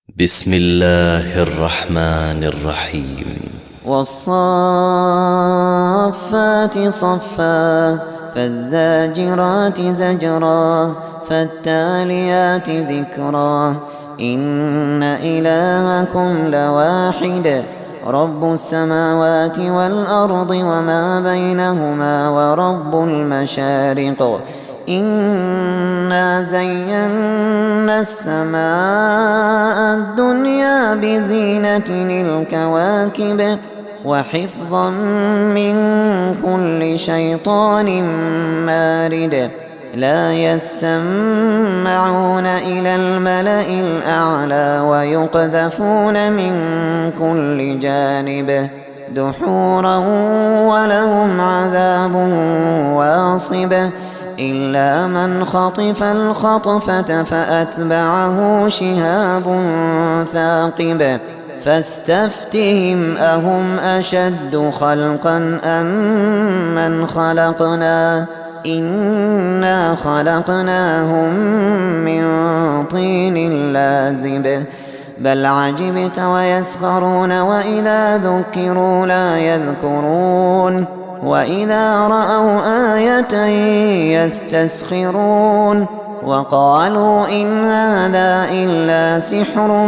بسم الله الرحمن الرحيم. والصافات صفا فالزاجرات زجرا فالتاليات ذكرا إن إلهكم لواحد رب السماوات والأرض وما بينهما ورب المشارق إنا زينا السماء الدنيا بزينة الكواكب وحفظا من كل شيطان مارد لا يسمعون إلى الملأ الأعلى ويقذفون من كل جانب دحورا ولهم عذاب واصب إلا من خطف الخطفة فأتبعه شهاب ثاقب فاستفتهم أهم أشد خلقا أم من خلقنا إنا خلقناهم من طين لازب بل عجبت ويسخرون وإذا ذكروا لا يذكرون وإذا رأوا آية يستسخرون وقالوا إن هذا إلا سحر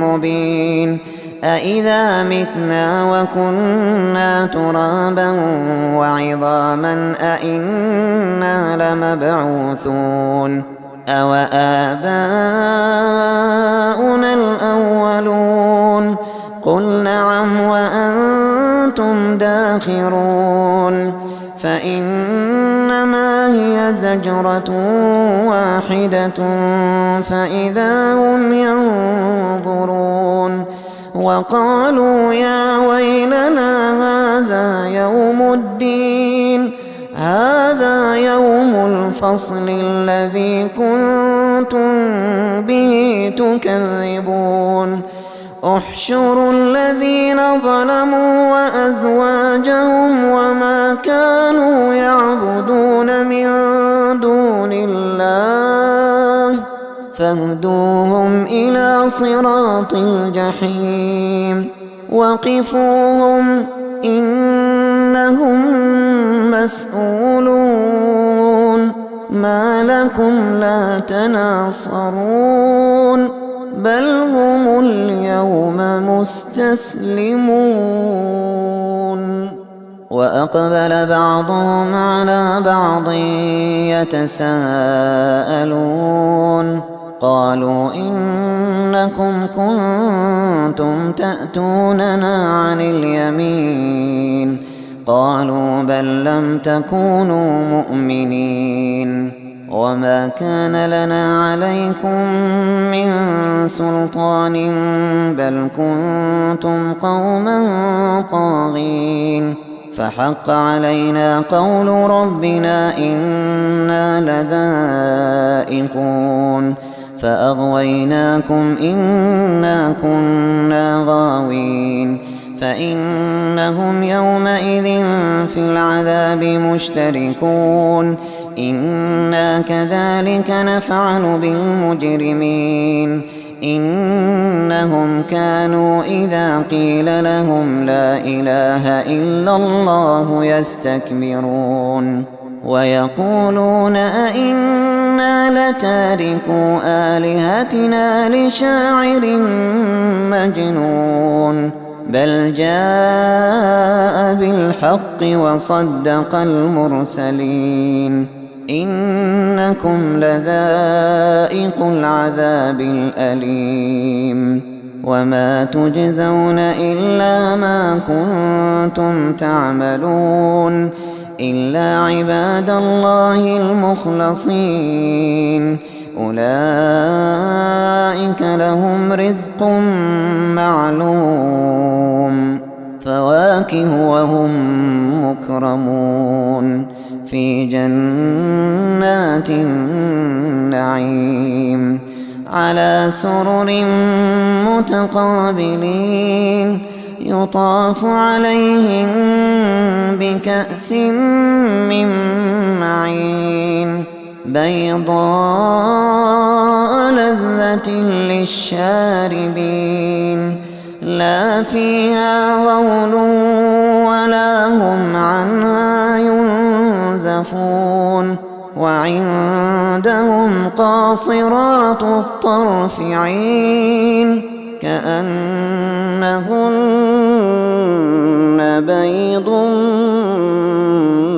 مبين أإذا متنا وكنا ترابا وعظاما أإنا لمبعوثون أوآباؤنا الأولون قل نعم وأنتم داخرون فإنما هي زجرة واحدة فإذا هم ينظرون وقالوا يا ويلنا هذا يوم الدين هذا يوم الفصل الذي كنتم به تكذبون احشروا الذين ظلموا وأزواجهم وما كانوا يعبدون من دون الله فاهدوهم إلى صراط الجحيم وقفوهم إنهم مسؤولون ما لكم لا تناصرون بل هم اليوم مستسلمون وأقبل بعضهم على بعض يتساءلون قالوا إنكم كنتم تأتوننا عن اليمين قالوا بل لم تكونوا مؤمنين وما كان لنا عليكم من سلطان بل كنتم قوما طاغين فحق علينا قول ربنا إنا لذائقون فأغويناكم إنا كنا غاوين فإنهم يومئذ في العذاب مشتركون إنا كذلك نفعل بالمجرمين إنهم كانوا إذا قيل لهم لا إله إلا الله يستكبرون ويقولون أئنا لتاركو آلهتنا لشاعر مجنون بل جاء بالحق وصدق المرسلين إنكم لذائق العذاب الأليم وما تجزون إلا ما كنتم تعملون إلا عباد الله المخلصين أولئك لهم رزق معلوم فواكه وهم مكرمون في جنات النعيم على سرر متقابلين يطاف عليهم بكأس من معين بيضاء لذة للشاربين لا فيها غول ولا هم عنها ينزفون وعندهم قاصرات الطرف عين كأنهن بيض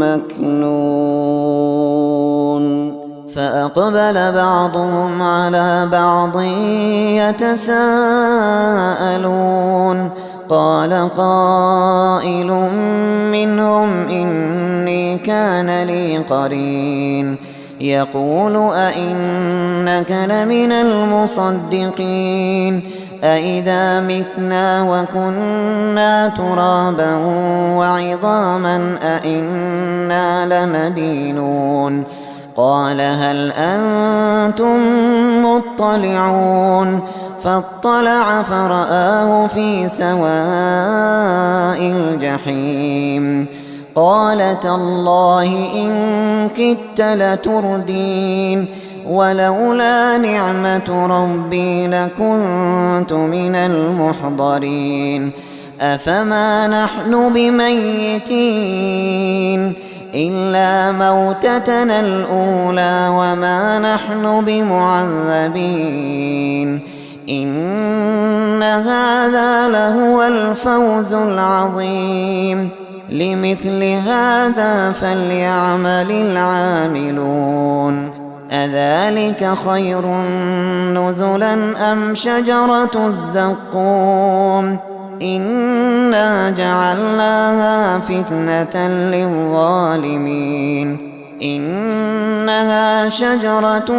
مكنون فأقبل بعضهم على بعض يتساءلون قال قائل منهم إني كان لي قرين يقول أئنك لمن المصدقين أإذا متنا وكنا ترابا وعظاما أئنا لمدينون قال هل أنتم مطلعون فاطلع فرآه في سواء الجحيم قال تالله إن كدت لتردين ولولا نعمة ربي لكنت من المحضرين أفما نحن بميتين إلا موتتنا الأولى وما نحن بمعذبين إن هذا لهو الفوز العظيم لمثل هذا فليعمل العاملون أذلك خير نزلا أم شجرة الزقوم إنا جعلناها فتنة للظالمين إنها شجرة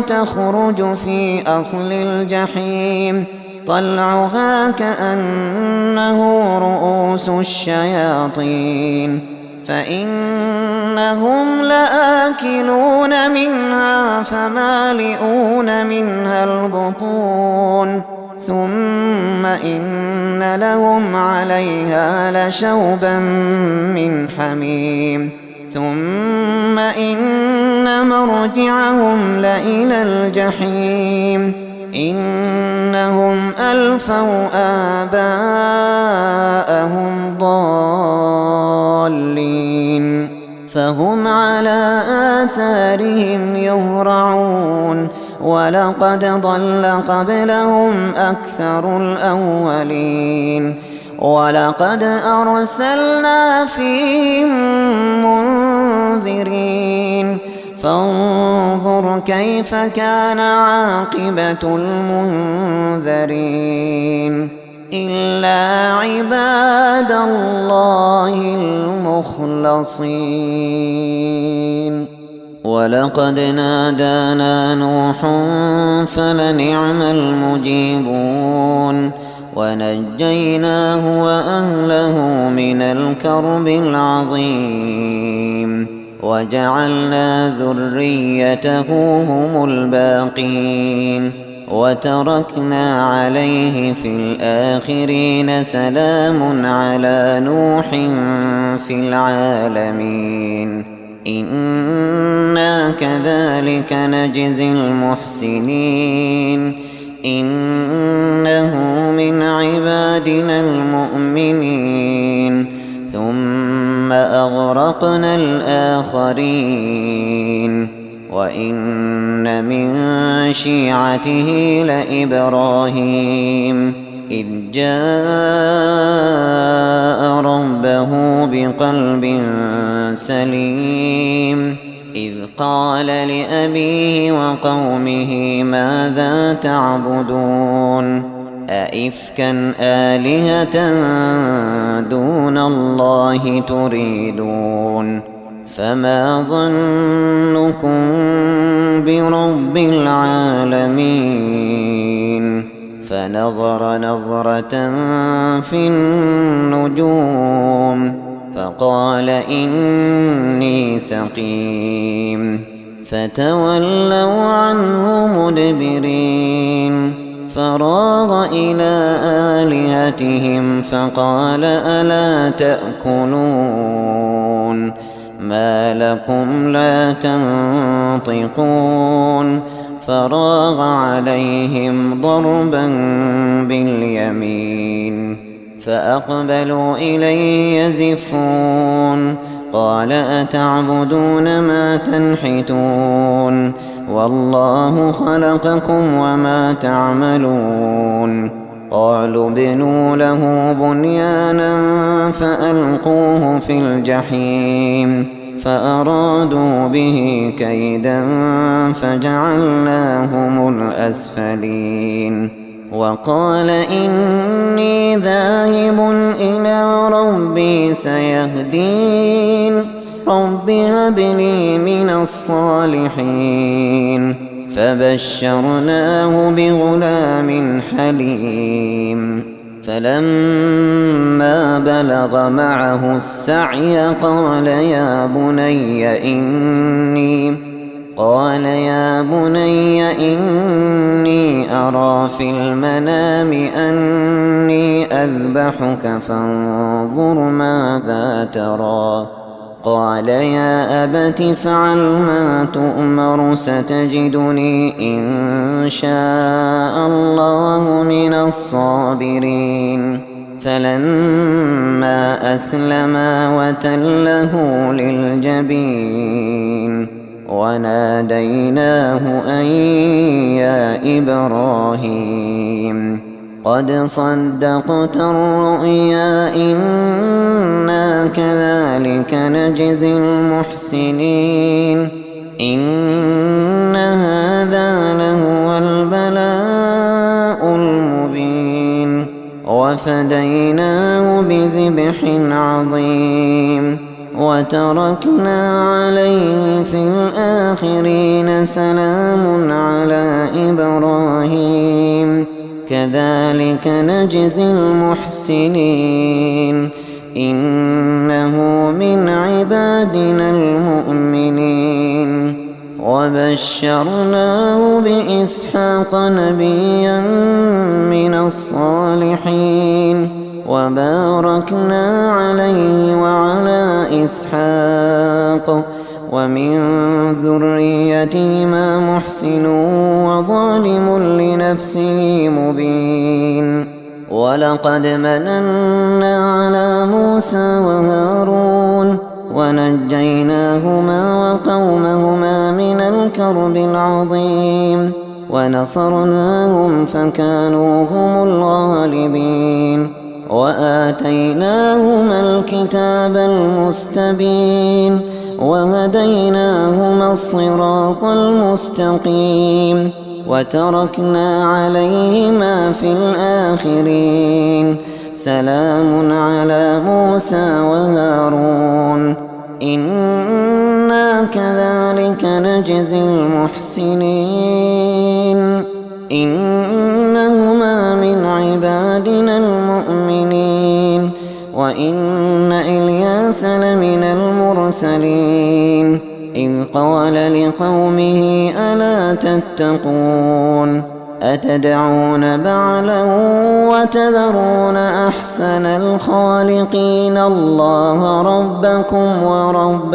تخرج في أصل الجحيم طلعها كأنه رؤوس الشياطين فإنهم لآكلون منها فمالئون منها البطون ثم إن لهم عليها لشوبا من حميم ثم إن مرجعهم لإلى الجحيم إنهم ألفوا آباءهم ضالين فهم على آثارهم يهرعون ولقد ضل قبلهم أكثر الأولين ولقد أرسلنا فيهم منذرين فانظر كيف كان عاقبة المنذرين إلا عباد الله المخلصين ولقد نادانا نوح فلنعم المجيبون ونجيناه وأهله من الكرب العظيم وجعلنا ذريته هم الباقين وتركنا عليه في الآخرين سلام على نوح في العالمين إنا كذلك نجزي المحسنين إنه من عبادنا المؤمنين ثم أغرقنا الآخرين وإن من شيعته لإبراهيم إذ جاء ربه بقلب سليم إذ قال لأبيه وقومه ماذا تعبدون أئفكا آلهة دون الله تريدون فما ظنكم برب العالمين فنظر نظرة في النجوم فقال إني سقيم فتولوا عنه مدبرين فراغ إلى آلهتهم فقال ألا تأكلون ما لكم لا تنطقون فراغ عليهم ضربا باليمين فأقبلوا إليه يزفون قال أتعبدون ما تنحتون والله خلقكم وما تعملون قالوا ابنوا له بنيانا فألقوه في الجحيم فأرادوا به كيدا فجعلناهم الأسفلين وقال إني ذاهب إلى ربي سيهدين رب هب لي من الصالحين فبشرناه بغلام حليم فلما بلغ معه السعي قال يا بني إني أرى في المنام أني أذبحك فانظر ماذا ترى قال يا أبت افعل ما تؤمر ستجدني إن شاء الله من الصابرين فلما أسلما وتله للجبين وناديناه أن يا إبراهيم قد صدقت الرؤيا إنا كذلك نجزي المحسنين إن هذا لهو البلاء المبين وفديناه بذبح عظيم وتركنا عليه في الآخرين سلام على إبراهيم كذلك نجزي المحسنين إنه من عبادنا المؤمنين وبشرناه بإسحاق نبيا من الصالحين وباركنا عليه وعلى إسحاق ومن ذريتهما محسن وظالم لنفسه مبين ولقد مننا على موسى وهارون ونجيناهما وقومهما من الكرب العظيم ونصرناهم فكانوا هم الغالبين وآتيناهما الكتاب المستبين وهديناهما الصراط المستقيم وتركنا عليهما في الآخرين سلام على موسى وهارون إنا كذلك نجزي المحسنين إنهما من عبادنا المؤمنين وإن إلياس لمن المرسلين إذ قال لقومه ألا تتقون أتدعون بعلا وتذرون أحسن الخالقين الله ربكم ورب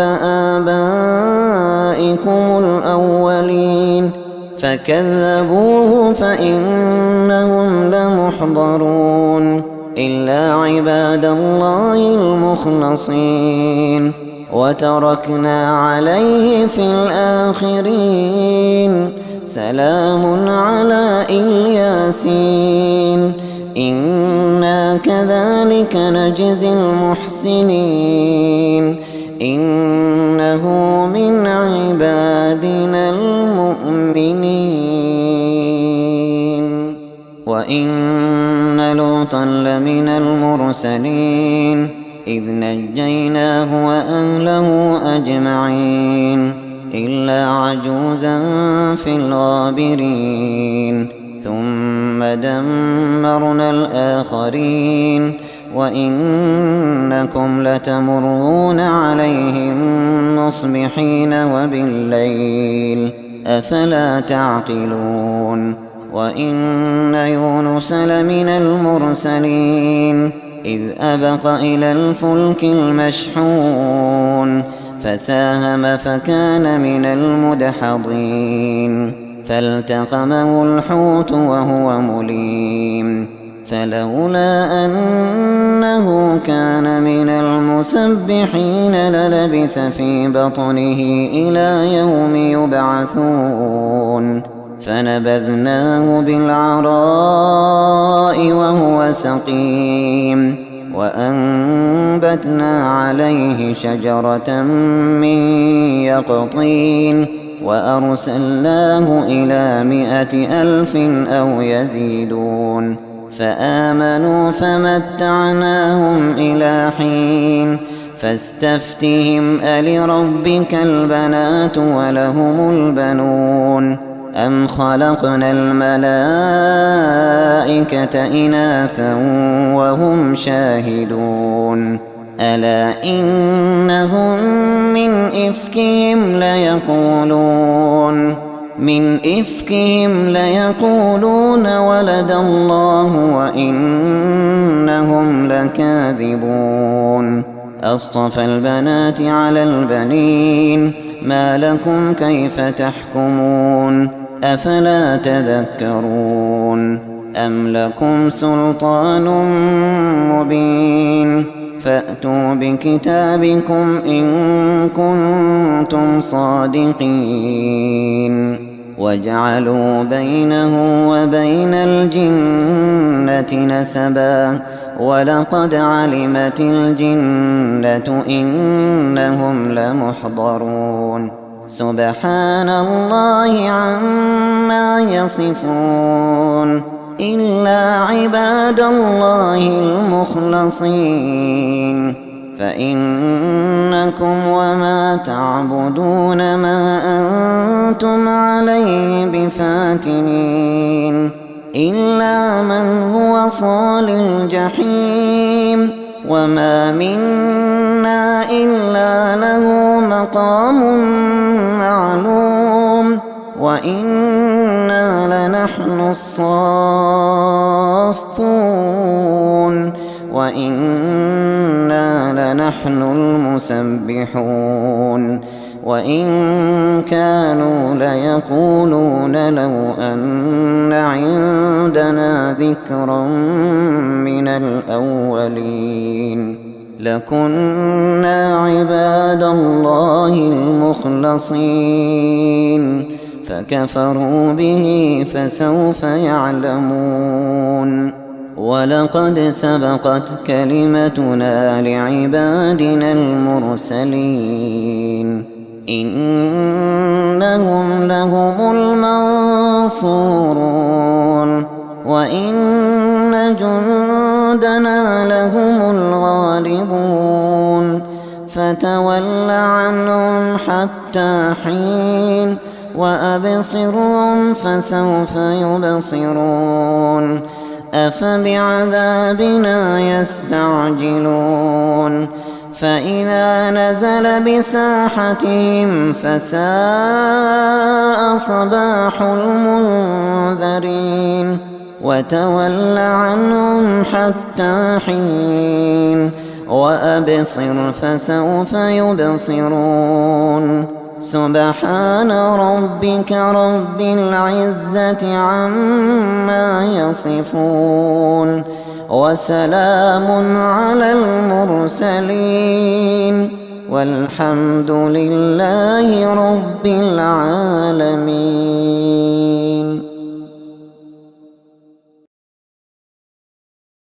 آبائكم الأولين فكذبوه فإنهم لمحضرون إلا عباد الله المخلصين وتركنا عليه في الآخرين سلام على الياسين إنا كذلك نجزي المحسنين إنه من عبادنا المؤمنين وإن لوطا لمن المرسلين إذ نجيناه وأهله أجمعين إلا عجوزا في الغابرين ثم دمرنا الآخرين وإنكم لتمرون عليهم مصبحين وبالليل أفلا تعقلون وإن يونس لمن المرسلين إذ أبق إلى الفلك المشحون فساهم فكان من المدحضين فالتقمه الحوت وهو مليم فلولا أنه كان من المسبحين للبث في بطنه إلى يوم يبعثون فنبذناه بالعراء وهو سقيم وأنبتنا عليه شجرة من يقطين وأرسلناه إلى 100,000 أو يزيدون فآمنوا فمتعناهم إلى حين فاستفتهم ألربك البنات ولهم البنون أم خلقنا الملائكة إناثا وهم شاهدون ألا إنهم من إفكهم ليقولون ولد الله وإنهم لكاذبون أصطفى البنات على البنين ما لكم كيف تحكمون أفلا تذكرون أم لكم سلطان مبين فأتوا بكتابكم إن كنتم صادقين وجعلوا بينه وبين الجنة نسبا ولقد علمت الجنة إنهم لمحضرون سبحان الله عما يصفون إلا عباد الله المخلصين فإنكم وما تعبدون ما أنتم عليه بفاتنين إلا من هو صال الجحيم وما منا إلا له مقام معلوم وإنا لنحن الصافون وإنا لنحن المسبحون وإن كانوا ليقولون لو أن عندنا ذكرا من الأولين لكنا عباد الله المخلصين فكفروا به فسوف يعلمون ولقد سبقت كلمتنا لعبادنا المرسلين إنهم لهم المنصورون وإن جندنا لهم الغالبون فتول عنهم حتى حين وأبصرهم فسوف يبصرون أفبعذابنا يستعجلون فإذا نزل بساحتهم فساء صباح المنذرين وتول عنهم حتى حين وأبصر فسوف يبصرون سبحان ربك رب العزة عما يصفون وسلام على المرسلين والحمد لله رب العالمين.